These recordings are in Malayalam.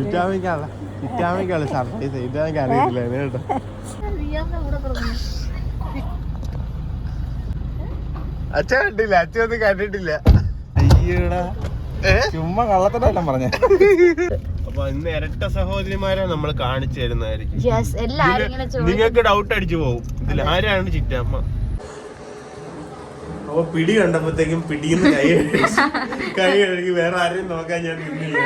ഇറ്റാമിക്കാണ് സർപ്രൈസ്. ഇറ്റാമിക്ക് അറിയത്തില്ല കേട്ടോ. അച്ഛൻ കണ്ടില്ല, അച്ഛനൊന്നും കണ്ടിട്ടില്ല. അയ്യടാ, ചുമ്മാ കള്ളത്തന്നെല്ലാം പറഞ്ഞ. അപ്പൊ ഇന്ന് ഇരട്ട സഹോദരിമാരെ നമ്മൾ കാണിച്ചു തരുന്നതായിരിക്കും. നിങ്ങൾക്ക് ഡൗട്ട് അടിച്ചു പോകും ഇതിൽ ആരാണ് ചിറ്റമ്മ. അപ്പൊ പിടി കണ്ടപ്പോഴത്തേക്കും പിടിന്ന് കൈ കഴുകി വേറെ ആരെയും നോക്കാൻ ഞാൻ നിന്നില്ല.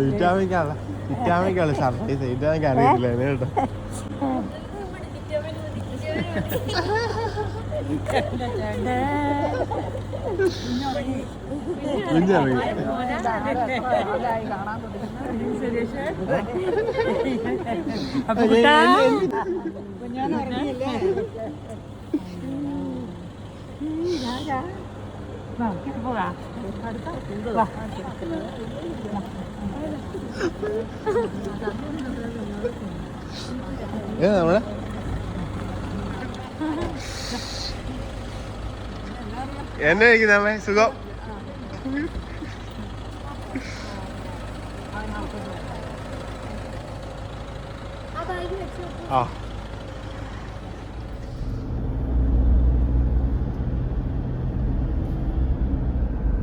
ഇറ്റാമിക്കാണ് സർപ്രൈസ്. ഇറ്റാമിക്ക് അറിയത്തില്ല കേട്ടോ. നമ്മളെ എന്നെ ഇരിക്കുന്നമ്മേ സുഖം. ആ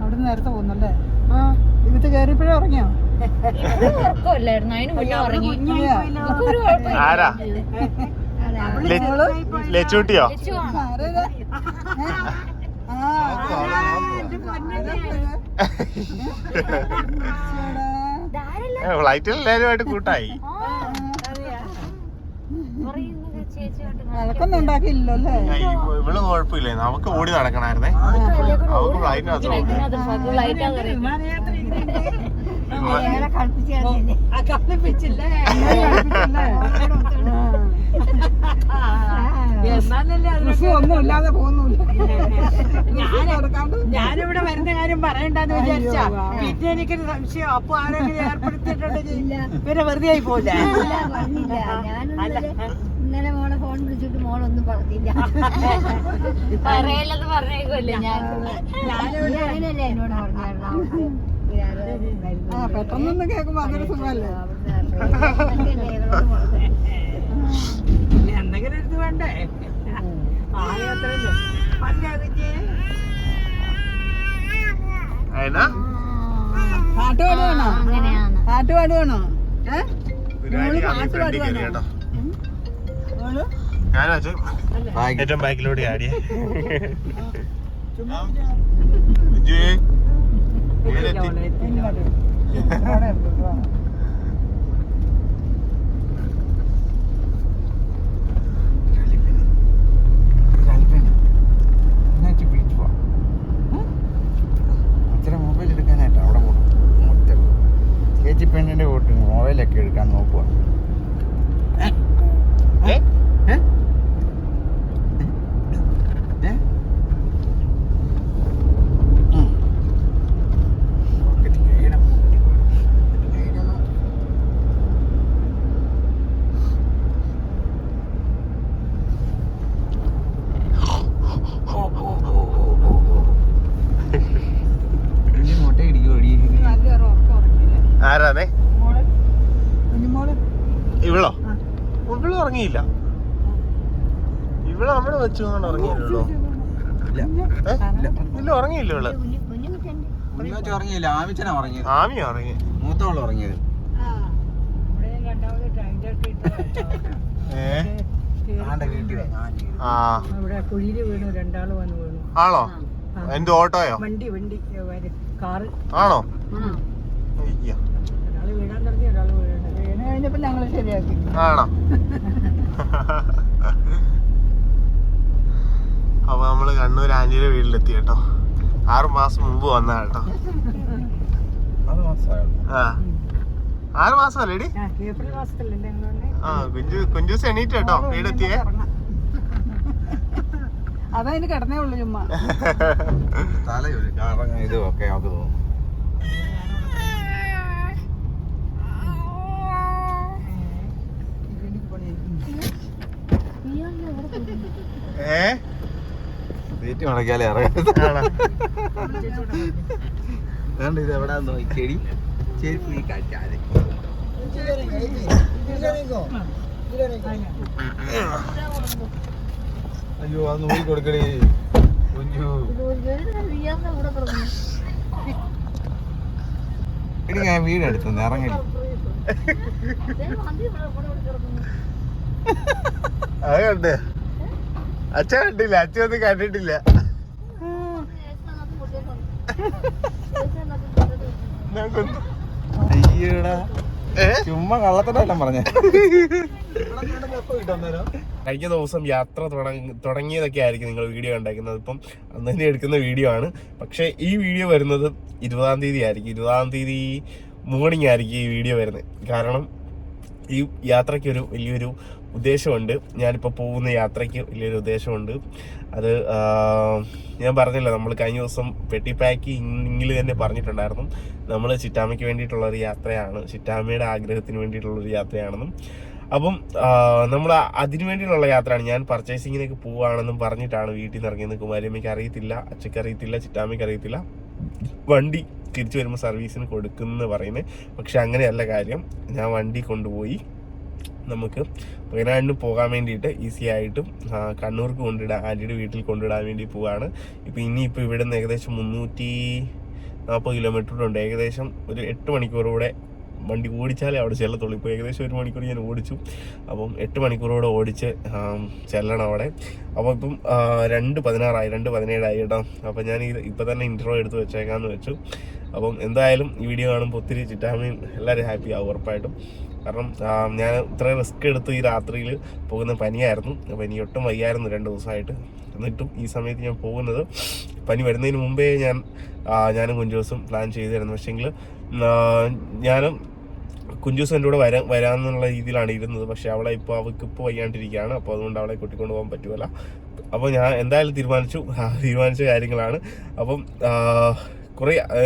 അവിടെ നേരത്തെ പോകുന്നല്ലേ? ഇത് കയറിയപ്പോഴേ ഉറങ്ങിയോ? ആരാ? ലച്ചൂട്ടിയോ? ഫ്ലൈറ്റിൽ എല്ലാവരുമായിട്ട് കൂട്ടായി. ഇവള് കുഴപ്പമില്ലേ, നമുക്ക് ഓടി നടക്കണായിരുന്നേ. അവർക്ക് ഫ്ലൈറ്റിനകത്ത് ഒന്നുമില്ലാതെ പോകുന്നില്ല. ഞാനിവിടെ വരുന്ന കാര്യം പറയണ്ടെന്ന് വിചാരിച്ചാ പിന്നെ എനിക്കൊരു സംശയം. അപ്പൊ ആരെങ്കിലും ഏർപ്പെടുത്തിയിട്ടുണ്ടെങ്കിൽ പിന്നെ വെറുതെ ആയി പോയില്ല. ഇന്നലെ മോളെ ഫോൺ വിളിച്ചിട്ട് മോളൊന്നും പറഞ്ഞില്ല. പറയല്ലെന്ന് പറഞ്ഞേക്കുമല്ലേ. ഞാനല്ലേ എന്നോട് പറഞ്ഞായിരുന്നു. പെട്ടെന്നൊന്ന് കേൾക്കുമ്പോ അതൊരു സുഖമല്ലേ. എന്തെങ്കിലും ഇത് വേണ്ടേ? പാട്ട് പാടുവാണോ? പാട്ട് പാടുവാണോ? ഏറ്റവും ബാക്കിലൂടെ ആടിയേ. മൊബൈൽ എടുക്കാനായിട്ടോ അവിടെ പോകും. ചേച്ചി പെണ്ണിന്റെ കൂട്ട് മൊബൈലൊക്കെ എടുക്കാൻ നോക്കുക. ആരാന്നേ? ഇവളോ? ഇവള് ഉറങ്ങിയില്ല. ഇവള് നമ്മള് വെച്ചുകൊണ്ട് ഉറങ്ങിയല്ലോ. ഇല്ല, ഉറങ്ങിയില്ല ഇവള്. ഉറങ്ങിയില്ല. ആമിച്ചനാ ഉറങ്ങിയത്. ആമിയാ ഉറങ്ങിയത്. മൂത്തവള് ഉറങ്ങിയത്. കുഴിയില് വീണു. രണ്ടാള് വന്ന് വീണു. ആണോ? എന്ത് ഓട്ടോയോ? വണ്ടി കാറ് ആണോ? അയ്യോ. ഒരാള് വീഴാൻ തുടങ്ങി, ഒരാള് വീഴണ്ട. വീണ് കഴിഞ്ഞപ്പോ ഞങ്ങള് ശരിയാക്കി. ആണോ? അപ്പൊ നമ്മള് കണ്ണൂർ ആന്റിയുടെ വീട്ടിലെത്തി കേട്ടോ. 6 മാസം മുമ്പ് വന്ന കേട്ടോ. 6 മാസമായുള്ളൂ. ആ 6 മാസമല്ലേടി? ഏപ്രിൽ മാസത്തിലല്ലേ ഞങ്ങള് വന്നേ? ആ കുഞ്ചൂസ് എണീറ്റ് കേട്ടോ വീടെത്തിയേ. അതതിന് കിടന്നേ ഉള്ളു ചുമ്മാ. തലയൊരു കറങ്ങ ഇത് ഒക്കെ നമുക്ക് തോന്നും. സീറ്റ് മടക്കിയാലേ ഇറങ്ങാം. വേണ്ട ഇത് എവിടാ നോക്കിയടി ചെരുപ്പ് നീ കാറ്റാതെ. അയ്യോ അത് നോക്കി കൊടുക്കണേ കുഞ്ഞു. എടി ഞാൻ വീടെടുത്തു ഇറങ്ങടി. അത് കണ്ട് അച്ഛ കണ്ടില്ല, അച്ഛൻ ഒന്നും കണ്ടിട്ടില്ല. അയ്യടാ ചുമ്മാ കള്ളത്തന്നെല്ലാം പറഞ്ഞേ. കഴിഞ്ഞ ദിവസം യാത്ര തുടങ്ങിയതൊക്കെ ആയിരിക്കും നിങ്ങൾ വീഡിയോ ഉണ്ടാക്കുന്നത്. ഇപ്പം അന്ന് തന്നെ എടുക്കുന്ന വീഡിയോ ആണ്. പക്ഷേ ഈ വീഡിയോ വരുന്നത് 20-ാം തീയതി ആയിരിക്കും. 20-ാം തീയതി മോർണിംഗ് ആയിരിക്കും ഈ വീഡിയോ വരുന്നത്. കാരണം ഈ യാത്രയ്ക്കൊരു വലിയൊരു ഉദ്ദേശമുണ്ട്. ഞാനിപ്പോൾ പോകുന്ന യാത്രയ്ക്ക് വലിയൊരു ഉദ്ദേശമുണ്ട്. അത് ഞാൻ പറഞ്ഞില്ല, നമ്മൾ കഴിഞ്ഞ ദിവസം പെട്ടി പാക്കിങ്ങിൽ തന്നെ പറഞ്ഞിട്ടുണ്ടായിരുന്നു. നമ്മൾ ചിറ്റാമ്മയ്ക്ക് വേണ്ടിയിട്ടുള്ളൊരു യാത്രയാണ്, ചിറ്റാമ്മയുടെ ആഗ്രഹത്തിന് വേണ്ടിയിട്ടുള്ളൊരു യാത്രയാണെന്നും. അപ്പം നമ്മൾ അതിനു വേണ്ടിയിട്ടുള്ള യാത്രയാണ്. ഞാൻ പർച്ചേസിങ്ങിനൊക്കെ പോവുകയാണെന്നും പറഞ്ഞിട്ടാണ് വീട്ടിൽ നിന്ന് ഇറങ്ങിയത്. കുമാരിയമ്മയ്ക്ക് അറിയത്തില്ല, അച്ഛയ്ക്ക് അറിയത്തില്ല, ചിറ്റാമ്മയ്ക്ക് അറിയത്തില്ല. വണ്ടി തിരിച്ചു വരുമ്പോൾ സർവീസിന് കൊടുക്കുമെന്ന് പറയുന്നത്. പക്ഷെ അങ്ങനെയല്ല കാര്യം. ഞാൻ വണ്ടി കൊണ്ടുപോയി നമുക്ക് വയനാടിന് പോകാൻ വേണ്ടിയിട്ട് ഈസി ആയിട്ടും കണ്ണൂർക്ക് കൊണ്ടിടാൻ, ആൻറ്റിയുടെ വീട്ടിൽ കൊണ്ടിടാൻ വേണ്ടി പോവാണ്. ഇനിയിപ്പോൾ ഇവിടെ നിന്ന് ഏകദേശം 340 കിലോമീറ്ററുണ്ട്. ഏകദേശം ഒരു 8 മണിക്കൂറൂടെ വണ്ടി ഓടിച്ചാലേ അവിടെ ചെല്ലത്തുള്ളൂ. ഇപ്പോൾ ഏകദേശം 1 മണിക്കൂർ ഞാൻ ഓടിച്ചു. അപ്പം 8 മണിക്കൂറോടെ ഓടിച്ച് ചെല്ലണം അവിടെ. അപ്പോൾ ഇപ്പം 2:16 2:17 കേട്ടോ. അപ്പം ഞാൻ ഇപ്പം തന്നെ ഇൻട്രോ എടുത്ത് വെച്ചേക്കാമെന്ന് വെച്ചു. അപ്പം എന്തായാലും ഈ വീഡിയോ കാണുമ്പോൾ ഒത്തിരി ചിറ്റാമ്മയും എല്ലാവരും ഹാപ്പി ആവും ഉറപ്പായിട്ടും. കാരണം ഞാൻ ഇത്രയും റിസ്ക് എടുത്ത് ഈ രാത്രിയിൽ പോകുന്ന പനിയായിരുന്നു. പനി ഒട്ടും വയ്യായിരുന്നു 2 ദിവസമായിട്ട്. എന്നിട്ടും ഈ സമയത്ത് ഞാൻ പോകുന്നത്, പനി വരുന്നതിന് മുമ്പേ ഞാനും കുഞ്ചൂസും പ്ലാൻ ചെയ്തിരുന്നു. പക്ഷേങ്കിൽ ഞാനും കുഞ്ചൂസും എൻ്റെ കൂടെ വരാമെന്നുള്ള രീതിയിലാണ് ഇരുന്നത്. പക്ഷേ അവൾക്കിപ്പോൾ വയ്യാണ്ടിരിക്കുകയാണ്. അപ്പോൾ അതുകൊണ്ട് അവളെ കൂട്ടിക്കൊണ്ട് പോകാൻ പറ്റുമല്ല. അപ്പോൾ ഞാൻ എന്തായാലും തീരുമാനിച്ച കാര്യങ്ങളാണ്. അപ്പം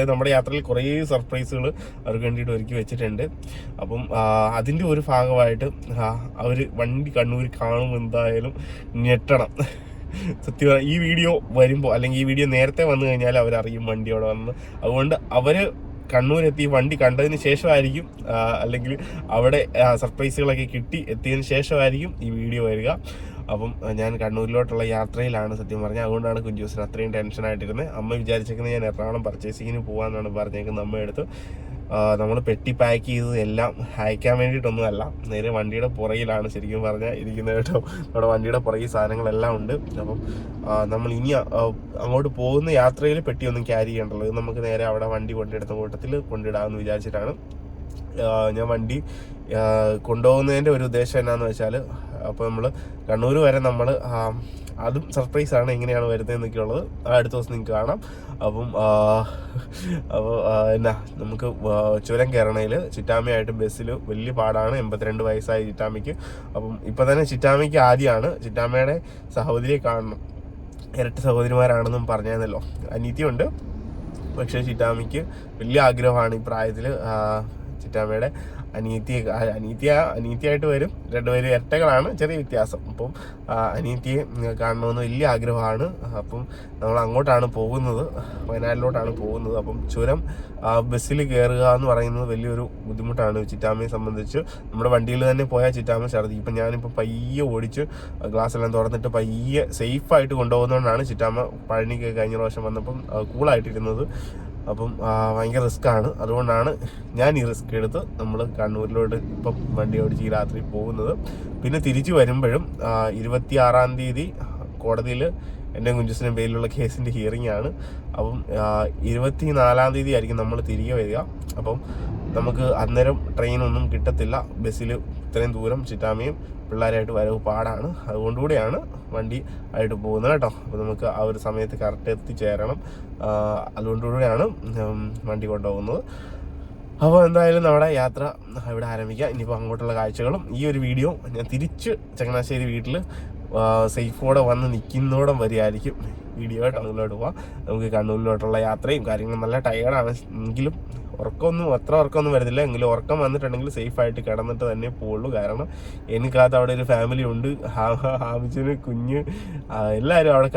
നമ്മുടെ യാത്രയിൽ കുറേ സർപ്രൈസുകൾ അവർക്ക് വേണ്ടിയിട്ട് ഒരുക്കി വെച്ചിട്ടുണ്ട്. അപ്പം അതിൻ്റെ ഒരു ഭാഗമായിട്ട് അവർ വണ്ടി കണ്ണൂർ കാണുമ്പോൾ എന്തായാലും ഞെട്ടണം. സത്യം ഈ വീഡിയോ വരുമ്പോൾ, അല്ലെങ്കിൽ ഈ വീഡിയോ നേരത്തെ വന്നു കഴിഞ്ഞാൽ അവരറിയും വണ്ടി അവിടെ വന്ന്. അതുകൊണ്ട് അവർ കണ്ണൂരെത്തി വണ്ടി കണ്ടതിന് ശേഷമായിരിക്കും, അല്ലെങ്കിൽ അവിടെ സർപ്രൈസുകളൊക്കെ കിട്ടി എത്തിയതിന് ശേഷമായിരിക്കും ഈ വീഡിയോ വരിക. അപ്പം ഞാൻ കണ്ണൂരിലോട്ടുള്ള യാത്രയിലാണ് സത്യം പറഞ്ഞാൽ. അതുകൊണ്ടാണ് കുഞ്ചൂസിന് അത്രയും ടെൻഷനായിട്ടിരുന്നത്. അമ്മ വിചാരിച്ചേക്കുന്നത് ഞാൻ എറണാകുളം പർച്ചേസിങ്ങിന് പോകാമെന്നാണ് പറഞ്ഞേക്കുന്നത്. അമ്മയെടുത്ത് നമ്മൾ പെട്ടി പാക്ക് ചെയ്ത് എല്ലാം അയക്കാൻ വേണ്ടിയിട്ടൊന്നുമല്ല, നേരെ വണ്ടിയുടെ പുറകിലാണ് ശരിക്കും പറഞ്ഞാൽ ഇരിക്കുന്നത് കേട്ടോ. നമ്മുടെ വണ്ടിയുടെ പുറകിൽ സാധനങ്ങളെല്ലാം ഉണ്ട്. അപ്പം നമ്മൾ ഇനി അങ്ങോട്ട് പോകുന്ന യാത്രയിൽ പെട്ടിയൊന്നും ക്യാരി ചെയ്യേണ്ടല്ലോ. ഇത് നമുക്ക് നേരെ അവിടെ വണ്ടി കൊണ്ടിടുന്ന കൂട്ടത്തിൽ കൊണ്ടിടാമെന്ന് വിചാരിച്ചിട്ടാണ് ഞാൻ വണ്ടി കൊണ്ടുപോകുന്നതിൻ്റെ ഒരു ഉദ്ദേശം എന്നാന്ന് വെച്ചാൽ, അപ്പോൾ നമ്മൾ കണ്ണൂർ വരെ നമ്മൾ അതും സർപ്രൈസാണ്, എങ്ങനെയാണ് വരുന്നതെന്നൊക്കെ ഉള്ളത് അടുത്ത ദിവസം നിങ്ങൾക്ക് കാണാം. അപ്പോൾ നമുക്ക് ചുരം കയറണയിൽ ചിറ്റാമ്മയായിട്ട് ബസ്സിൽ വലിയ പാടാണ്. 82 വയസ്സായി ചിറ്റാമ്മയ്ക്ക്. അപ്പം ഇപ്പം തന്നെ ചിറ്റാമ്മയ്ക്ക് ആദ്യമാണ് ചിറ്റാമ്മയുടെ സഹോദരിയെ കാണണം. ഇരട്ട സഹോദരിമാരാണെന്നും പറഞ്ഞായിരുന്നല്ലോ. അനീതിയുണ്ട്, പക്ഷേ ചിറ്റാമ്മയ്ക്ക് വലിയ ആഗ്രഹമാണ് ഈ പ്രായത്തിൽ ചിറ്റാമ്മയുടെ അനീതിയായിട്ട് വരും. 2 പേരും ഇരട്ടകളാണ്, ചെറിയ വ്യത്യാസം. അപ്പം അനീതിയെ കാണണമെന്ന് വലിയ ആഗ്രഹമാണ്. അപ്പം നമ്മൾ അങ്ങോട്ടാണ് പോകുന്നത്, വയനാട്ടിലോട്ടാണ് പോകുന്നത്. അപ്പം ചുരം ബസ്സിൽ കയറുക എന്ന് പറയുന്നത് വലിയൊരു ബുദ്ധിമുട്ടാണ് ചിറ്റാമ്മയെ സംബന്ധിച്ച്. നമ്മുടെ വണ്ടിയിൽ തന്നെ പോയാൽ ചിറ്റാമ്മ ഛർദ്ദിക്കും. ഇപ്പം ഞാനിപ്പോൾ പയ്യെ ഓടിച്ച് ഗ്ലാസ്സെല്ലാം തുറന്നിട്ട് പയ്യെ സേഫായിട്ട് കൊണ്ടുപോകുന്നതുകൊണ്ടാണ് ചിറ്റാമ്മ പഴനിക്ക് കഴിഞ്ഞ പ്രാവശ്യം വന്നപ്പം കൂളായിട്ടിരുന്നത്. അപ്പം ഭയങ്കര റിസ്ക്കാണ്. അതുകൊണ്ടാണ് ഞാൻ ഈ റിസ്ക് എടുത്ത് നമ്മൾ കണ്ണൂരിലോട്ട് ഇപ്പം വണ്ടി ഓടിച്ച് ഈ രാത്രി പോകുന്നത്. പിന്നെ തിരിച്ചു വരുമ്പോഴും 26-ാം തീയതി കോടതിയിൽ എൻ്റെ കുഞ്ചുസിൻ്റെ പേരിലുള്ള കേസിൻ്റെ ഹിയറിംഗ് ആണ്. അപ്പം 24-ാം തീയതി ആയിരിക്കും നമ്മൾ തിരികെ വരിക. അപ്പം നമുക്ക് അന്നേരം ട്രെയിനൊന്നും കിട്ടത്തില്ല. ബസ്സിൽ ഇത്രയും ദൂരം ചിറ്റാമയും പിള്ളേരായിട്ട് വരവ് പാടാണ്. അതുകൊണ്ടുകൂടെയാണ് വണ്ടി ആയിട്ട് പോകുന്നത് കേട്ടോ. അപ്പോൾ നമുക്ക് ആ ഒരു സമയത്ത് കറക്റ്റ് എത്തിച്ചേരണം. അതുകൊണ്ടുകൂടെയാണ് വണ്ടി കൊണ്ടുപോകുന്നത്. അപ്പോൾ എന്തായാലും നമ്മുടെ യാത്ര ഇവിടെ ആരംഭിക്കാം. ഇനിയിപ്പോൾ അങ്ങോട്ടുള്ള കാഴ്ചകളും ഈ ഒരു വീഡിയോ ഞാൻ തിരിച്ച് ചങ്ങനാശ്ശേരി വീട്ടിൽ സേഫോടെ വന്ന് നിൽക്കുന്നോടം വരെയായിരിക്കും വീഡിയോ. കണ്ണൂരിലോട്ട് പോവാം. നമുക്ക് കണ്ണൂരിലോട്ടുള്ള യാത്രയും കാര്യങ്ങളും നല്ല ടയേർഡാണ് എങ്കിലും അത്ര ഉറക്കമൊന്നും വരുന്നില്ല. എങ്കിലും ഉറക്കം വന്നിട്ടുണ്ടെങ്കിൽ സേഫായിട്ട് കിടന്നിട്ട് തന്നെ പോവുള്ളൂ. കാരണം എനിക്കകത്ത് അവിടെ ഒരു ഫാമിലി ഉണ്ട്. ഹാമിച്ചന് കുഞ്ഞ് എല്ലാവരും അവിടെ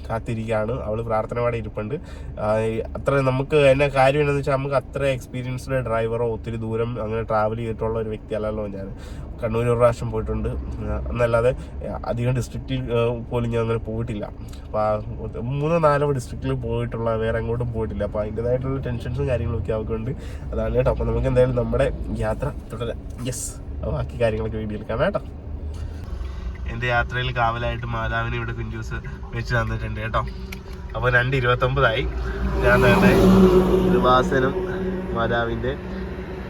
കാത്തിരിക്കുകയാണ്. അവൾ പ്രാർത്ഥനയോടെ ഇരിപ്പുണ്ട്. അത്ര നമുക്ക് എന്നെ കാര്യം എന്താണെന്ന് വെച്ചാൽ നമുക്ക് അത്ര എക്സ്പീരിയൻസ്ഡ് ഡ്രൈവറോ ഒത്തിരി ദൂരം അങ്ങനെ ട്രാവൽ ചെയ്തിട്ടുള്ള ഒരു വ്യക്തിയല്ലല്ലോ ഞാൻ. കണ്ണൂർ ഒരു പ്രാവശ്യം പോയിട്ടുണ്ട് എന്നല്ലാതെ അധികം ഡിസ്ട്രിക്റ്റിൽ പോലും ഞാൻ അങ്ങനെ പോയിട്ടില്ല. അപ്പോൾ 3-4 ഡിസ്ട്രിക്റ്റിൽ പോയിട്ടുള്ള വേറെ എങ്ങോട്ടും പോയിട്ടില്ല. അപ്പോൾ അതിൻ്റെതായിട്ടുള്ള ടെൻഷൻസും കാര്യങ്ങളൊക്കെ ആവുന്നുണ്ട്. അതാണ് കേട്ടോ. അപ്പോൾ നമുക്ക് എന്തായാലും നമ്മുടെ യാത്ര തുടരാം. യെസ്, ബാക്കി കാര്യങ്ങളൊക്കെ വീഡിയോയിൽ കാണാം കേട്ടോ. എൻ്റെ യാത്രയിൽ കാവലായിട്ട് മാതാവിനെ ഇവിടെ കുഞ്ചൂസ് വെച്ച് തന്നിട്ടുണ്ട് കേട്ടോ. അപ്പോൾ 2:29 ഞാൻ തന്നെ കൃപാസനം മാതാവിൻ്റെ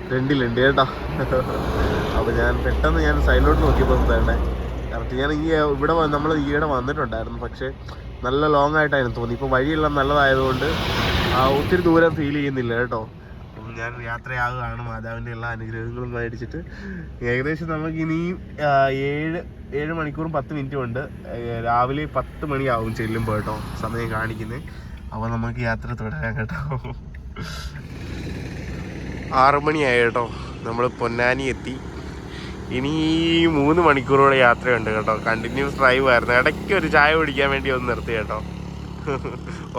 ഫ്രണ്ടിലുണ്ട് കേട്ടോ. അപ്പോൾ ഞാൻ പെട്ടെന്ന് സൈഡിലോട്ട് നോക്കിയപ്പോൾ വേണ്ടേ കറക്റ്റ് ഞാൻ ഇവിടെ നമ്മൾ ഈയിടെ വന്നിട്ടുണ്ടായിരുന്നു. പക്ഷേ നല്ല ലോങ് ആയിട്ടായിരുന്നു തോന്നി. ഇപ്പോൾ വഴിയെല്ലാം നല്ലതായതുകൊണ്ട് ഒത്തിരി ദൂരം ഫീൽ ചെയ്യുന്നില്ല കേട്ടോ. അപ്പം ഞാൻ യാത്രയാകുകയാണ് മാതാവിൻ്റെ എല്ലാ അനുഗ്രഹങ്ങളും മേടിച്ചിട്ട്. ഏകദേശം നമുക്ക് ഇനിയും 7 മണിക്കൂറും 10 മിനിറ്റും ഉണ്ട്. രാവിലെ 10 മണിയാവും ചെല്ലുമ്പോൾ കേട്ടോ സമയം കാണിക്കുന്നത്. അപ്പോൾ നമുക്ക് യാത്ര തുടരാം കേട്ടോ. 6 മണിയായി കേട്ടോ. നമ്മൾ പൊന്നാനി എത്തി. ഇനി 3 മണിക്കൂറോടെ യാത്രയുണ്ട് കേട്ടോ. കണ്ടിന്യൂസ് ഡ്രൈവ് ആയിരുന്നു. ഇടയ്ക്ക് ഒരു ചായ കുടിക്കാൻ വേണ്ടി ഒന്ന് നിർത്തി കേട്ടോ.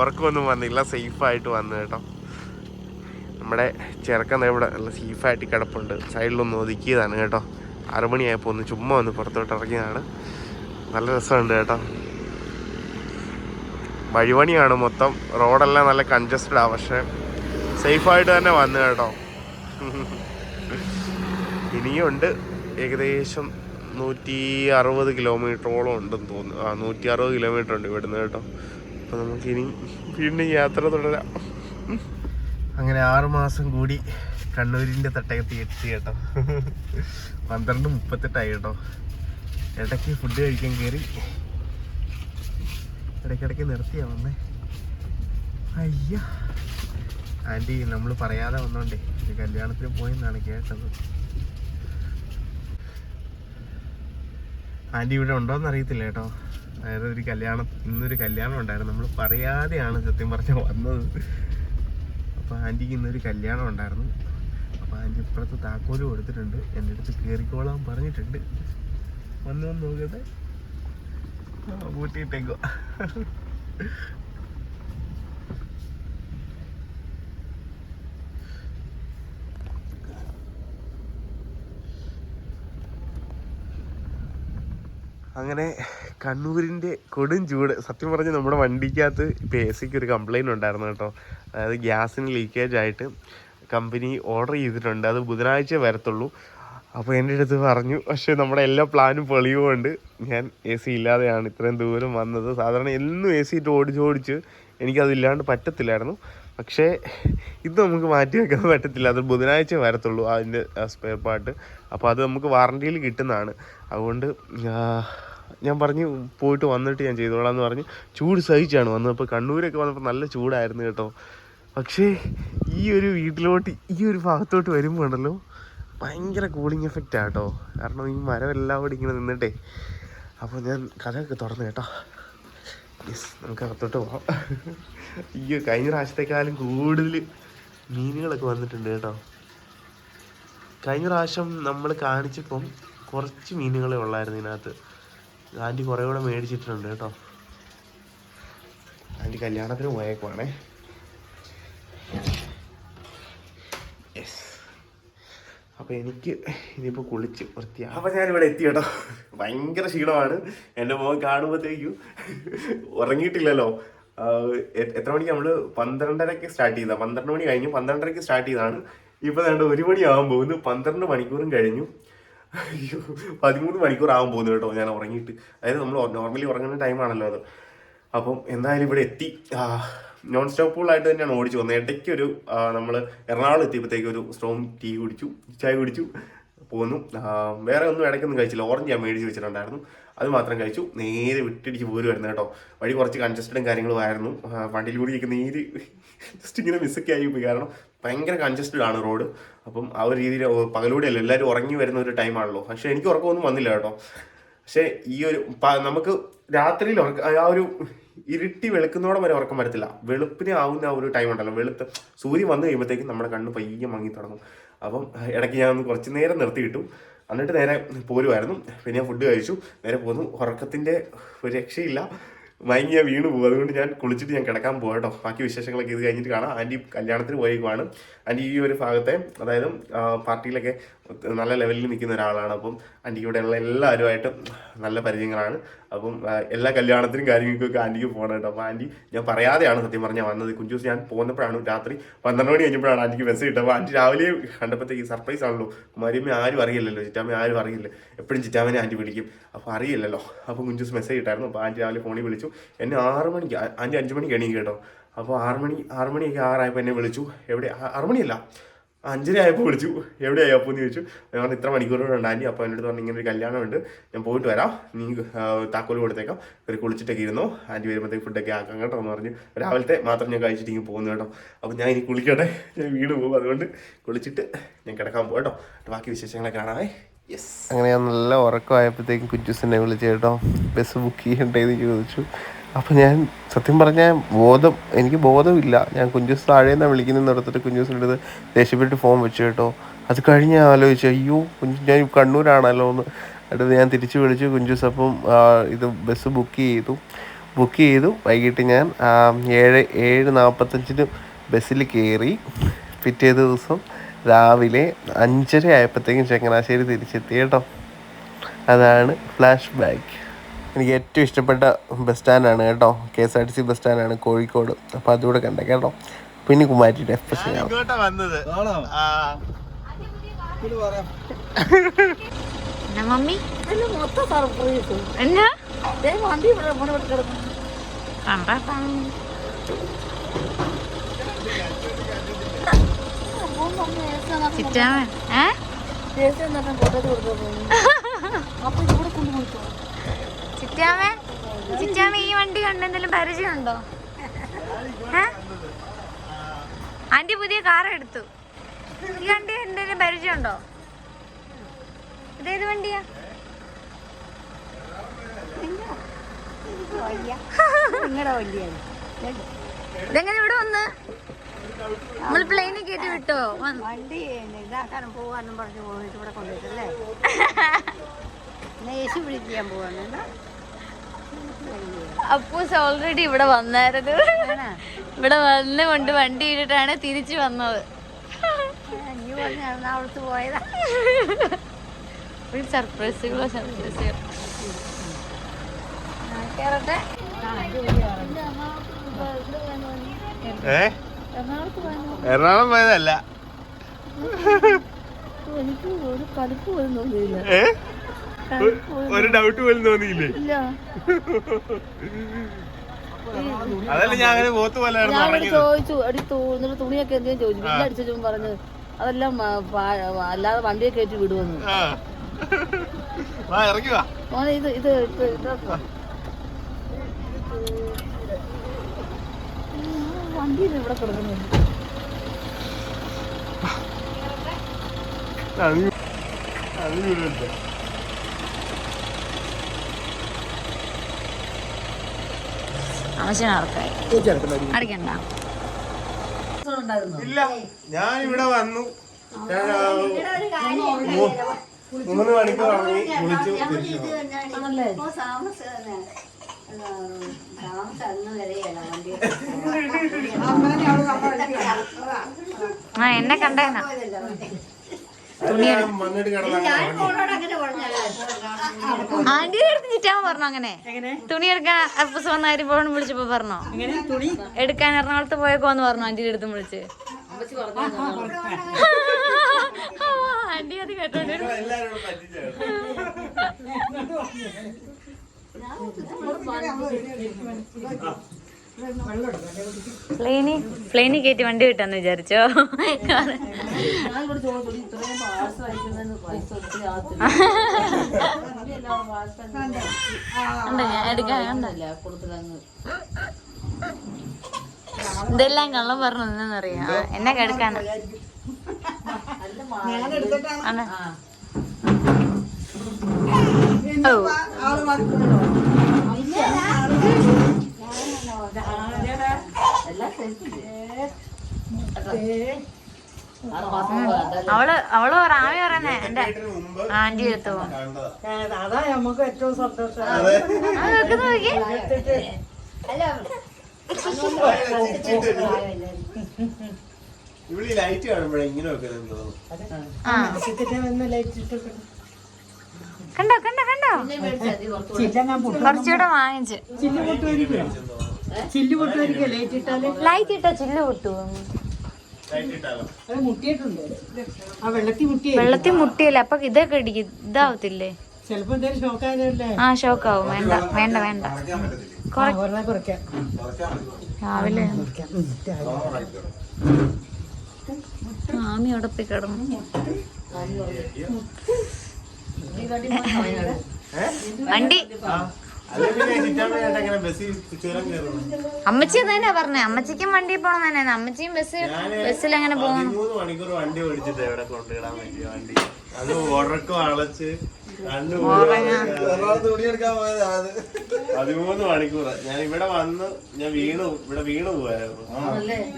ഉറക്കമൊന്നും വന്നില്ല, സേഫായിട്ട് വന്നു കേട്ടോ. നമ്മുടെ ചെറുക്കൻ ഇവിടെ നല്ല സേഫായിട്ട് കിടപ്പുണ്ട്. സൈഡിലൊന്ന് ഒതുക്കിയതാണ് കേട്ടോ. 6 മണിയായപ്പോൾ ഒന്ന് ചുമ്മാ ഒന്ന് പുറത്തോട്ട് ഇറങ്ങിയതാണ്. നല്ല രസമുണ്ട് കേട്ടോ. വഴിപണിയാണ് മൊത്തം. റോഡെല്ലാം നല്ല കൺജസ്റ്റഡാണ്. പക്ഷേ സേഫായിട്ട് തന്നെ വന്നു കേട്ടോ. ഇനിയുണ്ട് ഏകദേശം 160 കിലോമീറ്ററോളം ഉണ്ടെന്ന് തോന്നുന്നു. 160 കിലോമീറ്റർ ഉണ്ട് ഇവിടുന്ന് കേട്ടോ. അപ്പോൾ നമുക്കിനി വീണ്ടും യാത്ര തുടരാം. അങ്ങനെ 6 മാസം കൂടി കണ്ണൂരിൻ്റെ തട്ടകത്ത് എത്തി കേട്ടോ. 12:38 കേട്ടോ. ഇടയ്ക്ക് ഫുഡ് കഴിക്കാൻ കയറി. ഇടയ്ക്കിടയ്ക്ക് നിർത്തിയാ വന്നേ. അയ്യ ആൻറ്റി നമ്മൾ പറയാതെ വന്നോണ്ടേ ഒരു കല്യാണത്തിന് പോയെന്നാണ് കേട്ടത്. ആൻറ്റി ഇവിടെ ഉണ്ടോയെന്ന് അറിയത്തില്ല കേട്ടോ. അതായത് ഇന്നൊരു കല്യാണം ഉണ്ടായിരുന്നു. നമ്മൾ പറയാതെയാണ് സത്യം പറഞ്ഞാൽ വന്നത്. അപ്പോൾ ആൻറ്റിക്ക് ഇന്നൊരു കല്യാണം ഉണ്ടായിരുന്നു. അപ്പോൾ ആൻറ്റി ഇപ്പുറത്ത് താക്കോല് കൊടുത്തിട്ടുണ്ട്. എൻ്റെ അടുത്ത് കയറിക്കോളാൻ പറഞ്ഞിട്ടുണ്ട്. വന്ന് നോക്കട്ടെ. കൂട്ടിയിട്ടേക്കോ. അങ്ങനെ കണ്ണൂരിൻ്റെ കൊടും ചൂട്. സത്യം പറഞ്ഞ് നമ്മുടെ വണ്ടിക്കകത്ത് ഇപ്പോൾ AC-ക്ക് ഒരു കംപ്ലയിൻറ്റ് ഉണ്ടായിരുന്നു കേട്ടോ. അതായത് ഗ്യാസിന് ലീക്കേജ് ആയിട്ട് കമ്പനി ഓർഡർ ചെയ്തിട്ടുണ്ട്. അത് ബുധനാഴ്ച വരത്തുള്ളൂ. അപ്പോൾ എൻ്റെ അടുത്ത് പറഞ്ഞു. പക്ഷേ നമ്മുടെ എല്ലാ പ്ലാനും പൊളിയുകൊണ്ട് ഞാൻ AC ഇല്ലാതെയാണ് ഇത്രയും ദൂരം വന്നത്. സാധാരണ എന്നും AC ഇട്ട് ഓടിച്ച് എനിക്കതില്ലാണ്ട് പറ്റത്തില്ലായിരുന്നു. പക്ഷേ ഇത് നമുക്ക് മാറ്റി വെക്കാൻ പറ്റത്തില്ല. അത് ബുധനാഴ്ച വരത്തുള്ളൂ അതിൻ്റെ സ്പെയർ പാർട്ട്. അപ്പോൾ അത് നമുക്ക് വാറണ്ടിയിൽ കിട്ടുന്നതാണ്. അതുകൊണ്ട് ഞാൻ പറഞ്ഞു പോയിട്ട് വന്നിട്ട് ഞാൻ ചെയ്തോളാം എന്ന് പറഞ്ഞ് ചൂട് സഹിച്ചാണ് വന്നത്. അപ്പോൾ കണ്ണൂരൊക്കെ വന്നപ്പോൾ നല്ല ചൂടായിരുന്നു കേട്ടോ. പക്ഷേ ഈ ഒരു വീട്ടിലോട്ട് ഈ ഒരു ഭാഗത്തോട്ട് വരുമ്പോൾ ഉണ്ടല്ലോ ഭയങ്കര കൂളിംഗ് എഫക്റ്റാണ് കേട്ടോ. കാരണം ഈ മരമെല്ലാം കൂടി ഇങ്ങനെ നിന്നിട്ടേ. അപ്പോൾ ഞാൻ കഥയൊക്കെ തുറന്നു കേട്ടോ. യെസ്, നമുക്ക് അകത്തോട്ട് പോകാം. ഈ കഴിഞ്ഞ പ്രാവശ്യത്തെക്കാളും കൂടുതൽ മീനുകളൊക്കെ വന്നിട്ടുണ്ട് കേട്ടോ. കഴിഞ്ഞ പ്രാവശ്യം നമ്മൾ കാണിച്ചപ്പം കുറച്ച് മീനുകളെ ഉള്ളായിരുന്നു ഇതിനകത്ത്. ആൻറ്റി കുറേ കൂടെ മേടിച്ചിട്ടുണ്ട് കേട്ടോ. ആൻറ്റി കല്യാണത്തിന് പോയേക്കുവാണേ. യെസ്, അപ്പോൾ എനിക്ക് ഇനിയിപ്പോൾ കുളിച്ച് വൃത്തിയാണ്. അപ്പോൾ ഞാനിവിടെ എത്തി കേട്ടോ. ഭയങ്കര ക്ഷീണമാണ്. എൻ്റെ മുഖം കാണുമ്പോഴത്തേക്കും ഉറങ്ങിയിട്ടില്ലല്ലോ. എത്ര മണിക്ക് നമ്മൾ 12:30 സ്റ്റാർട്ട് ചെയ്തതാണ്. 12 മണി കഴിഞ്ഞു. 12:30 സ്റ്റാർട്ട് ചെയ്തതാണ്. ഇപ്പോൾ 1 മണിയാകാൻ പോകുന്നു. 12 മണിക്കൂറും കഴിഞ്ഞു. 13 മണിക്കൂർ ആകാൻ പോകുന്നു കേട്ടോ ഞാൻ ഉറങ്ങിയിട്ട്. അതായത് നമ്മൾ നോർമലി ഉറങ്ങുന്ന ടൈമാണല്ലോ അത്. അപ്പം എന്തായാലും ഇവിടെ എത്തി. നോൺ സ്റ്റോപ്പുകളായിട്ട് തന്നെയാണ് ഓടിച്ചു വന്നത്. ഇടയ്ക്ക് ഒരു നമ്മൾ എറണാകുളം എത്തിയപ്പോഴത്തേക്ക് ഒരു സ്ട്രോങ് ടീ കുടിച്ചു, ചായ കുടിച്ചു പോന്നു. വേറെ ഒന്നും ഇടയ്ക്കൊന്നും കഴിച്ചില്ല. ഓറഞ്ച് ഞാൻ മേടിച്ച് വെച്ചിട്ടുണ്ടായിരുന്നു, അത് മാത്രം കഴിച്ചു. നേരെ വിട്ടിടിച്ച് പോരുമായിരുന്നു കേട്ടോ. വഴി കുറച്ച് കൺജസ്റ്റഡും കാര്യങ്ങളും ആയിരുന്നു. വണ്ടിയിൽ കൂടിയൊക്കെ നേര് ജസ്റ്റ് ഇങ്ങനെ മിസ്സൊക്കെ ആയിപ്പോയി, കാരണം ഭയങ്കര കൺജസ്റ്റഡ് ആണ് റോഡ്. അപ്പം ആ ഒരു രീതിയിൽ പകലൂടെയല്ല, എല്ലാവരും ഉറങ്ങി വരുന്ന ഒരു ടൈമാണല്ലോ. പക്ഷേ എനിക്ക് ഉറക്കമൊന്നും വന്നില്ല കേട്ടോ. പക്ഷേ ഈ ഒരു നമുക്ക് രാത്രിയിൽ ആ ഒരു ഇരുട്ടി വെളുക്കുന്നോടെ വരെ ഉറക്കം വരത്തില്ല. വെളുപ്പിനെ ആവുന്ന ആ ഒരു ടൈം ഉണ്ടല്ലോ, വെളുത്ത് സൂര്യൻ വന്നു കഴിയുമ്പോഴത്തേക്കും നമ്മുടെ കണ്ണ് പയ്യെ മങ്ങി തുടങ്ങും. അപ്പം ഇടയ്ക്ക് ഞാൻ ഒന്ന് കുറച്ച് നേരം നിർത്തി കിട്ടും. എന്നിട്ട് നേരെ പോരുമായിരുന്നു. പിന്നെ ഞാൻ ഫുഡ് കഴിച്ചു, നേരെ പോന്നു. ഉറക്കത്തിൻ്റെ ഒരു രക്ഷയില്ല, മയങ്ങി ഞാൻ വീണ് പോകും. അതുകൊണ്ട് ഞാൻ കുളിച്ചിട്ട് ഞാൻ കിടക്കാൻ പോകാം കേട്ടോ. ബാക്കി വിശേഷങ്ങളൊക്കെ ഇത് കഴിഞ്ഞിട്ട് കാണാം. ആൻറ്റി കല്യാണത്തിന് പോയേക്കുവാണ്. ആൻറ്റി ഈ ഒരു ഭാഗത്തെ, അതായത് പാർട്ടിയിലൊക്കെ നല്ല ലെവലിൽ നിൽക്കുന്ന ഒരാളാണ്. അപ്പം ആൻറ്റിക്ക് ഇവിടെയുള്ള എല്ലാവരുമായിട്ടും നല്ല പരിചയങ്ങളാണ്. അപ്പം എല്ലാ കല്യാണത്തിനും കാര്യങ്ങൾക്കൊക്കെ ആൻറ്റിക്ക് പോകണം കേട്ടോ. അപ്പോൾ ആൻറ്റി ഞാൻ പറയാതെയാണ് സത്യം പറഞ്ഞാൽ വന്നത്. കുഞ്ചൂസ് ഞാൻ പോകുന്നപ്പോഴാണ് രാത്രി 12 മണി കഴിഞ്ഞപ്പോഴാണ് ആൻറ്റിക്ക് മെസ്സേജ് ഇട്ടത്. അപ്പോൾ ആൻറ്റി രാവിലെ കണ്ടപ്പോഴത്തേക്ക് സർപ്രൈസ് ആണല്ലോ. കുമാരിയമ്മ ആരും അറിയില്ലല്ലോ, ചിറ്റാമ്മ ആരും അറിയില്ല. എപ്പോഴും ചിറ്റാമ്മനെ ആൻറ്റി വിളിക്കും, അപ്പോൾ അറിയില്ലല്ലോ. അപ്പോൾ കുഞ്ചൂസ് മെസ്സേജ് ഇട്ടായിരുന്നു. അപ്പോൾ ആൻറ്റി രാവിലെ ഫോണിൽ വിളിച്ചു എന്നെ. 6 മണിക്ക്, ആൻറ്റി 5 മണിക്ക് എണീക്കും കേട്ടോ. അപ്പോൾ 6 മണിയൊക്കെ 6 എന്നെ വിളിച്ചു. എവിടെ, 6 മണിയല്ല 5:30 ആയപ്പോൾ വിളിച്ചു. എവിടെയായി അപ്പോൾ എന്ന് ചോദിച്ചു. ഞാൻ പറഞ്ഞു ഇത്ര മണിക്കൂറുകളുണ്ട് ആൻറ്റി. അപ്പോൾ എൻ്റെ അടുത്ത് പറഞ്ഞു ഇങ്ങനെ ഒരു കല്യാണമുണ്ട്, ഞാൻ പോയിട്ട് വരാം, നീ താക്കോല് കൊടുത്തേക്കാം, ഒരു കുളിച്ചിട്ടൊക്കെ ഇരുന്നോ, ആൻറ്റി വരുമ്പോഴത്തേക്ക് ഫുഡൊക്കെ ആക്കാം കേട്ടോ എന്ന് പറഞ്ഞ് രാവിലത്തെ മാത്രം ഞാൻ കഴിച്ചിട്ട് ഇങ്ങനെ പോകുന്നു കേട്ടോ. അപ്പോൾ ഞാൻ ഇനി കുളിക്കട്ടെ, ഞാൻ വീട് പോകും. അതുകൊണ്ട് കുളിച്ചിട്ട് ഞാൻ കിടക്കാൻ പോകും കേട്ടോ. ബാക്കി വിശേഷങ്ങളെ കാണാവേ. യെസ്, അങ്ങനെ ഞാൻ നല്ല ഉറക്കമായപ്പോഴത്തേക്കും കുഞ്ചൂസിനെ വിളിച്ചു കേട്ടോ. ബസ് ബുക്ക് ചെയ്യണ്ടേന്ന് ചോദിച്ചു. അപ്പം ഞാൻ സത്യം പറഞ്ഞാൽ എനിക്ക് ബോധമില്ല. ഞാൻ കുഞ്ചൂസ് താഴേന്നാണ് വിളിക്കുന്നതെന്ന് എടുത്തിട്ട് കുഞ്ചൂസിൻ്റെ അടുത്ത് ദേഷ്യപ്പെട്ട് ഫോൺ വെച്ചു കേട്ടോ. അത് കഴിഞ്ഞ് ആലോചിച്ചു, അയ്യോ ഞാൻ കണ്ണൂരാണല്ലോ എന്ന്. അടുത്ത് ഞാൻ തിരിച്ച് വിളിച്ചു കുഞ്ചൂസ്. അപ്പം ഇത് ബസ് ബുക്ക് ചെയ്തു. വൈകിട്ട് ഞാൻ 7:45 ബസ്സിൽ കയറി. പിറ്റേ ദിവസം രാവിലെ 5:30 ആയപ്പോഴത്തേക്കും ചങ്ങനാശ്ശേരി തിരിച്ചെത്തി കേട്ടോ. അതാണ് ഫ്ലാഷ് ബാക്ക്. എനിക്ക് ഏറ്റവും ഇഷ്ടപ്പെട്ട ബസ് സ്റ്റാൻഡാണ് കേട്ടോ, KSRTC ബസ് സ്റ്റാൻഡാണ് കോഴിക്കോട്. അപ്പോൾ അതുകൂടെ കണ്ടേ കേട്ടോ. പിന്നെ കുമാരിയുടെ FS മമ്മി മൊത്തം സർപ്രൈസ് എന്നാ വണ്ടി ചിറ്റാമ ഈ വണ്ടി കണ്ട് എന്തെങ്കിലും പരിചയമുണ്ടോ? ആന്റി പുതിയ കാർ എടുത്തു. ഈ വണ്ടി എന്തെങ്കിലും പരിചയമുണ്ടോ? ഇതേത് വണ്ടിയാ? ഇതെങ്ങനെ ഇവിടെ വന്ന്? നമ്മൾ പ്ലെയിനിൽ കയറ്റി വിട്ടോ? വണ്ടി ഇതാക്കാനും പോകാനും പറഞ്ഞു പോയിട്ട് ഇവിടെ കൊണ്ടുപോയിട്ടല്ലേ യേശു വിളിക്കാൻ പോവാണ്. അപ്പൂസ് ഓൾറെഡി ഇവിടെ വന്നായിരുന്നു. ഇവിടെ വന്നുകൊണ്ട് വണ്ടി ഇട്ടിട്ടാണ് തിരിച്ചു വന്നത്. അവിടുത്തെ പോയതാ. സർപ്രൈസുകളോ കേറട്ടെ. എറണാകുളം പോയതല്ല. എനിക്ക് ഒരു കടുപ്പ് പോലും തോന്നിയില്ല, ഒരു ഡൗട്ട് പോലും തോന്നിയില്ലേ? അതല്ല ഞാൻ അങ്ങനെ പോത്ത് പോലെ ചോദിച്ചു അടി തുണിയൊക്കെ എന്തെങ്കിലും ചോദിച്ചു. ബില്ല് അടിച്ചു പറഞ്ഞത് അതെല്ലാം അല്ലാതെ വണ്ടിയെ കയറ്റി വിടുവെന്ന്. ഇത് വണ്ടിയിൽ ഇവിടെ കിടക്കുന്നുണ്ട്. അടിക്കണ്ട. ഇല്ല, ഞാൻ ഇവിടെ വന്നു 3 മണിക്കൂർ ഇറങ്ങി കുളിച്ചു. എന്നെ കണ്ടേനാ ആന്റി എടുത്ത് ചിറ്റാൻ പറഞ്ഞു. അങ്ങനെ തുണി എടുക്കാൻ അപ്പൂസ് വന്നാര് ഫോൺ വിളിച്ചപ്പോ പറഞ്ഞോ എടുക്കാൻ എറണാകുളത്ത് പോയേക്കോന്ന് പറഞ്ഞു. ആന്റിയുടെ അടുത്ത് വിളിച്ച് ആന്റി അത് കേട്ടോണ്ട് പ്ലെയിനി കയറ്റി വണ്ടി കിട്ടാന്ന് വിചാരിച്ചോ? ഇതെല്ലാം കള്ളം പറഞ്ഞറിയാം എന്നെ കേൾക്കാണ്. അവള് റാമി പറയുന്നേ എന്റെ ആന്റി എടുത്തു പോകും. അതാ നമുക്ക് ഏറ്റവും സന്തോഷം. ഇവിടെ ലൈറ്റ് കാണുമ്പോഴേ ഇങ്ങനെ കണ്ടോ കണ്ടോ കണ്ടോ കുറച്ചുകൂടെ വാങ്ങിച്ച് ലൈറ്റ് ഇട്ടാ ചില്ല് പൊട്ടു. വെള്ളത്തിൽ മുട്ടിയല്ലേ അപ്പൊ ഇതൊക്കെ ഇടിക്കും, ഇതാവത്തില്ലേ? ആ ഷോക്കാവും. വേണ്ട വേണ്ട വേണ്ട രാവിലെ ആമി അവിടെ പോയി കിടന്നു. വണ്ടി അമ്മച്ചി തന്നെ പറഞ്ഞേ, അമ്മച്ചിക്കും വണ്ടി പോണം തന്നെ. അമ്മച്ചിയും ബസ്സിൽ എങ്ങനെ പോകും? 3 മണിക്കൂർ വണ്ടി ഓടിച്ചിട്ട് എവിടെ കൊണ്ടുവിടാൻ പറ്റിയ വണ്ടി? അത് ഉറക്കം അളച്ച് 13 മണിക്കൂർ ഞാൻ ഇവിടെ വന്ന് ഞാൻ വീണു പോയായിരുന്നു.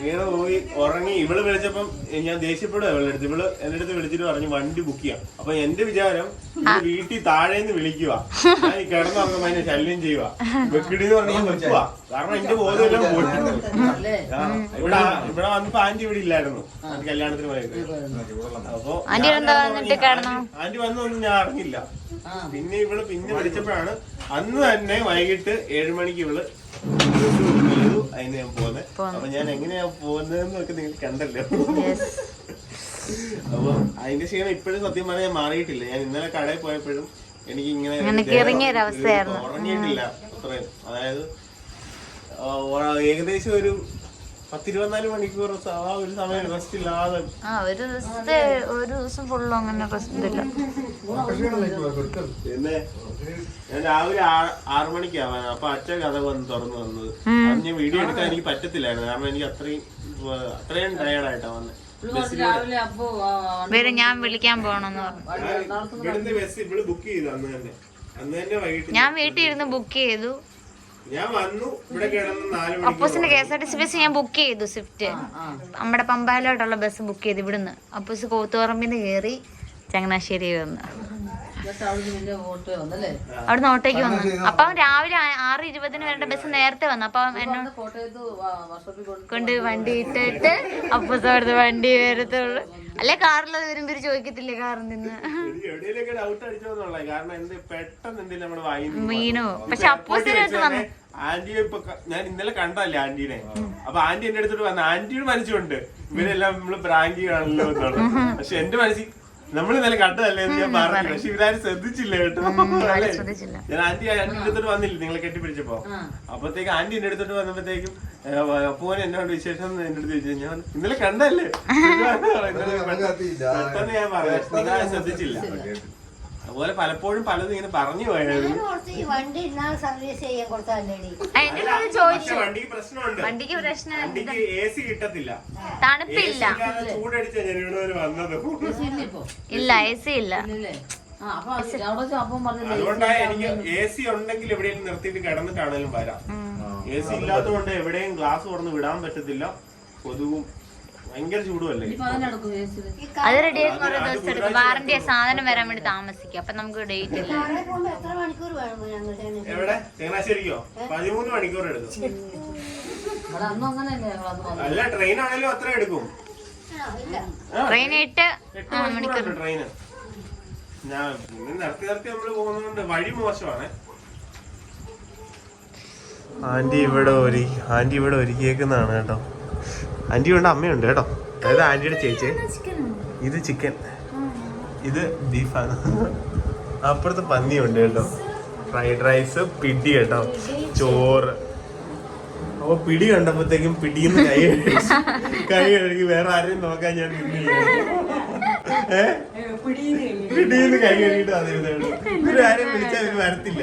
വീണു പോയി ഉറങ്ങി. ഇവള് വിളിച്ചപ്പം ഞാൻ ദേഷ്യപ്പെടുക ഇവളുടെ അടുത്ത്. ഇവള് എന്റെ അടുത്ത് വിളിച്ചിട്ട് പറഞ്ഞു വണ്ടി ബുക്ക് ചെയ്യാം. അപ്പൊ എന്റെ വിചാരം വീട്ടിൽ താഴേന്ന് വിളിക്കുക, ഞാൻ ഈ കിടന്നുറങ്ങുമ്പോ അതിനെ ശല്യം ചെയ്യുക, വെക്കിടിന്ന് പറഞ്ഞാൽ വെക്കുക. കാരണം എന്റെ ബോധമെല്ലാം പോയി. ഇവിടെ വന്നപ്പോ ആന്റി ഇവിടെ ഇല്ലായിരുന്നു, കല്യാണത്തിന് പോയത്. അപ്പൊ ആന്റി വന്നൊന്നും ഞാൻ അറിഞ്ഞില്ല. പിന്നെ വിളിച്ചപ്പോഴാണ് അന്ന് തന്നെ വൈകിട്ട് 7 മണിക്ക് ഇവള് അതിന് ഞാൻ പോകുന്നത്. അപ്പൊ ഞാൻ എങ്ങനെയാ പോകുന്നതെന്നൊക്കെ നിങ്ങൾ കണ്ടല്ലോ. അപ്പൊ അതിന്റെ ക്ഷീണം ഇപ്പോഴും സത്യം പറഞ്ഞാൽ ഞാൻ മാറിയിട്ടില്ല. ഞാൻ ഇന്നലെ കടയിൽ പോയപ്പോഴും എനിക്ക് ഇങ്ങനെ ഉറങ്ങിയിട്ടില്ല അത്രയും. അതായത് ഏകദേശം ഒരു 10-24 മണിക്കൂർ ആ ഒരു സമയം റെസ്റ്റ് ഇല്ലാതെ. ഒരു ദിവസം ഫുള്ളും അങ്ങനെ റെസ്റ്റ് ഇല്ല. പിന്നെ ഞാൻ രാവിലെ 6 മണിക്കാവാൻ അപ്പൊ അച്ഛൻ കഥ വന്ന് തുറന്നു വന്നത്. അത് ഞാൻ വീഡിയോ എടുക്കാൻ എനിക്ക് പറ്റത്തില്ലായിരുന്നു, കാരണം എനിക്ക് അത്രയും ടയേർഡായിട്ടാ വന്നത്. ഞാൻ വിളിക്കാൻ പോണെന്ന് ഇവിടുന്ന് ബസ് ഇവിടെ ബുക്ക് ചെയ്തു അന്ന് തന്നെ വൈകിട്ട്. ഞാൻ വീട്ടിൽ ഇരുന്ന് ബുക്ക് ചെയ്തു. ഞാൻ വന്നു ഇവിടെ കിടന്ന് 4 മണിക്ക് അപ്പോസിന്റെ KSRTC ബസ് ഞാൻ ബുക്ക് ചെയ്തു. സ്വിഫ്റ്റ് നമ്മുടെ പമ്പാലോട്ടുള്ള ബസ് ബുക്ക് ചെയ്തു. ഇവിടുന്ന് അപ്പോസ് കോത്തുപറമ്പിന്ന് കയറി ചങ്ങനാശ്ശേരി വന്ന് അവിടെ നോട്ടേക്ക് വന്നു. അപ്പം രാവിലെ 6:20 വരേണ്ട ബസ് നേരത്തെ വന്നു. അപ്പൊ എന്നോട് കൊണ്ട് വണ്ടി ഇട്ടിട്ട് അപ്പൂസ് അവിടുത്തെ വണ്ടി വരത്തുള്ളൂ. അല്ലെ കാറിൽ വരുമ്പോ ചോദിക്കത്തില്ലേ കാറിൽ നിന്ന് വീണു. പക്ഷെ അപ്പൂസിന്റെ അടുത്ത് വന്നു. ആന്റിയെ ഇപ്പൊ ഞാൻ ഇന്നലെ കണ്ടല്ലേ ആന്റീനെ. അപ്പൊ ആന്റി എന്റെ അടുത്തോട്ട് വന്ന ആന്റിയുടെ മനസ്സുണ്ട് ഇവരെല്ലാം നമ്മള് പ്രാങ്ക് കാണല്ലോ എന്നുള്ളത്. പക്ഷെ എന്റെ മനസ്സിൽ നമ്മൾ ഇന്നലെ കണ്ടതല്ലേ എന്ന് ഞാൻ പറഞ്ഞു. പക്ഷെ ഇവരാരും ശ്രദ്ധിച്ചില്ല കേട്ടോ. ഞാൻ ആന്റിയുടെ അടുത്തോട്ട് വന്നില്ല നിങ്ങളെ കെട്ടിപ്പിടിച്ചപ്പോ. അപ്പത്തേക്ക് ആന്റി എന്റെ അടുത്തോട്ട് വന്നപ്പോഴത്തേക്കും അപ്പോനെ എന്നോട് വിശേഷം എന്റെ അടുത്ത് ചോദിച്ചു. ഞാൻ ഇന്നലെ കണ്ടല്ലേ പെട്ടെന്ന് ഞാൻ പറഞ്ഞു, നിങ്ങൾ ശ്രദ്ധിച്ചില്ല. അതുപോലെ പലപ്പോഴും പലതും ഇങ്ങനെ പറഞ്ഞു പോയായിരുന്നു. വണ്ടിക്ക് പ്രശ്നമുണ്ട്, വണ്ടിക്ക് AC കിട്ടത്തില്ല, തണുപ്പില്ല, ചൂടടിച്ച ഞാൻ ഇവിടെ വരെ വന്നത്. ഇല്ല AC ഇല്ല. അതുകൊണ്ടാണ് എനിക്ക് AC ഉണ്ടെങ്കിൽ എവിടെയെങ്കിലും നിർത്തിയിട്ട് കിടന്നിട്ടാണേലും വരാം. AC ഇല്ലാത്തതുകൊണ്ട് എവിടെയും ഗ്ലാസ് തുറന്ന് വിടാൻ പറ്റത്തില്ല. കൊതുകും ഭയങ്കര ചൂടുമല്ലേ. അത് റെഡി ആയി കുറെ ദിവസം എടുക്കും. വാറന്റിയ സാധനം വരാൻ വേണ്ടി താമസിക്കും. അപ്പൊ നമുക്ക് ഡേറ്റ് ഇല്ല. എവിടെ ചങ്ങനാശ്ശേരിക്കോ 13 മണിക്കൂർ എടുക്കും. അല്ല ട്രെയിൻ ആണേലും അത്ര എടുക്കും. ട്രെയിൻ 8 മണിക്കൂർ ട്രെയിന്. ഞാൻ നിർത്തി നമ്മള് പോകുന്നതുകൊണ്ട് വഴി മോശമാണ്. ആന്റി ഇവിടെ ഒരുക്കിയേക്കുന്നതാണ് കേട്ടോ. ആന്റി ഉണ്ട്, അമ്മയുണ്ട് കേട്ടോ. അതായത് ആന്റിയുടെ ചേച്ചി. ഇത് ചിക്കൻ, ഇത് ബീഫാണ്. അപ്പുറത്ത് പന്നിയുണ്ട് കേട്ടോ. ഫ്രൈഡ് റൈസ്, പിടി കേട്ടോ, ചോറ്. അപ്പൊ പിടി കണ്ടപ്പോഴത്തേക്കും പിടിന്ന് കൈ കഴുകി വേറെ ആരെയും നോക്കാൻ ഞാൻ നിന്നില്ല. പിടിന്ന് കൈ കഴുകിട്ട് വന്നിരുന്നേ ഉള്ളൂ. ഇവര് ആരെയും വിളിച്ചാൽ ഇവര് വരത്തില്ല.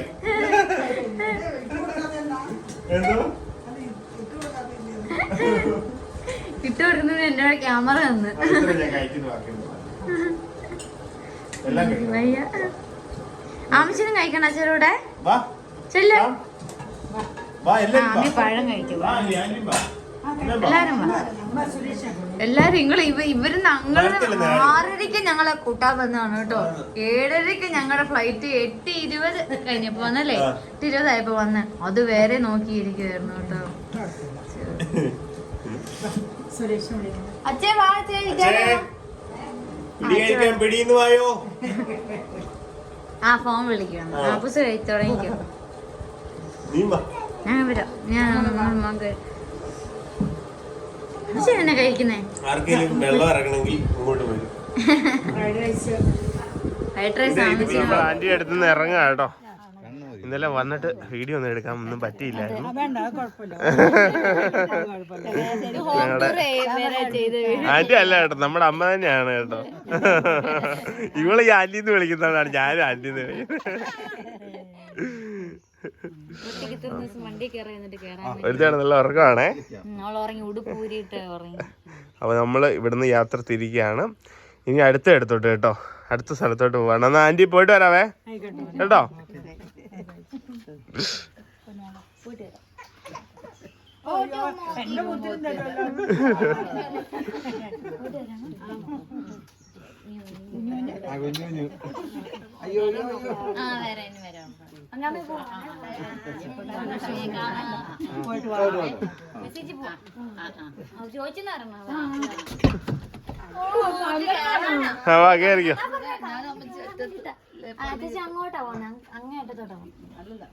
എന്തോ ഇട്ടുകൊടുക്കുന്നത് എന്നോട് ക്യാമറ തന്ന് ഞാൻ കഴിക്കുന്നു എല്ലാം കഴിക്കും. ആമിച്ചിനും കഴിക്കണം അച്ഛനൂടെ വാ ചെല്ല. വാ എല്ലാരും ആമി പഴം കഴിക്കും. വാ ഞാനും വാ എല്ലാരും വാ. എല്ലാരും ഇവര് ഞങ്ങള് 6:30 ഞങ്ങളെ കൂട്ടാൻ വന്നതാണ് കേട്ടോ. 7:30 ഞങ്ങളുടെ ഫ്ലൈറ്റ് 8:20 കഴിഞ്ഞപ്പോ വന്നല്ലേ, 8:20 ആയപ്പോ വന്ന്. അത് വേറെ നോക്കിയിരിക്കുവായിരുന്നു കേട്ടോ. അച്ഛേ വാ പിടിന്ന് വായോ. ആ ഫോൺ വിളിക്കണം. ആപ്പൂസ് കഴിച്ചു തുടങ്ങിക്കോ. നീ വാ. ഞാൻ വരാം. എന്നെ കഴിക്കുന്നേ ആർക്കെങ്കിലും വെള്ളം ഇറങ്ങണമെങ്കിൽ ഇങ്ങോട്ട് വരും. ഫ്രൈഡ് റൈസ് ആന്റി അടുത്തുനിന്ന് ഇറങ്ങാ കേട്ടോ. ഇന്നലെ വന്നിട്ട് വീഡിയോ ഒന്നും എടുക്കാൻ ഒന്നും പറ്റിയില്ലായിരുന്നു. ആന്റി അല്ല കേട്ടോ, നമ്മുടെ അമ്മ തന്നെയാണ് കേട്ടോ. ഇവള് ഈ ആന്റിന്ന് വിളിക്കുന്നതാണ്, ഞാനും ആന്റിന്ന് ഒരുത്താണ്. നല്ല ഉറക്കമാണേ. അപ്പൊ നമ്മള് ഇവിടുന്ന് യാത്ര തിരിക്കുകയാണ്. ഇനി അടുത്ത എടുത്തോട്ട് കേട്ടോ, അടുത്ത സ്ഥലത്തോട്ട് പോവാണ്. എന്നാ ആന്റി പോയിട്ട് വരാവേ കേട്ടോ.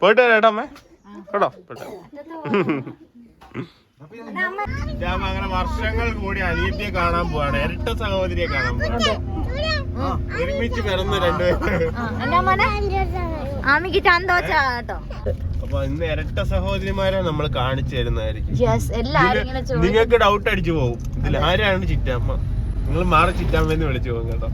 പോയിട്ട് വരാട്ടോ അമ്മ കേട്ടോ. അങ്ങനെ വർഷങ്ങൾ കൂടി അനിയത്തിയെ കാണാൻ പോവാണ്, ഇരട്ട സഹോദരിയെ കാണാൻ പോവാണ്. ഒരുമിച്ച് പിറന്ന് രണ്ടുപേരും. അപ്പൊ ഇന്ന് ഇരട്ട സഹോദരിമാരെ നമ്മൾ കാണിച്ചു തരുന്നതായിരിക്കും. നിങ്ങൾക്ക് ഡൗട്ട് അടിച്ചു പോകും ഇതിൽ ആരാണ് ചിറ്റമ്മ. നിങ്ങൾ മാറി ചിറ്റാമ്മന്ന് വിളിച്ചു പോകും കേട്ടോ.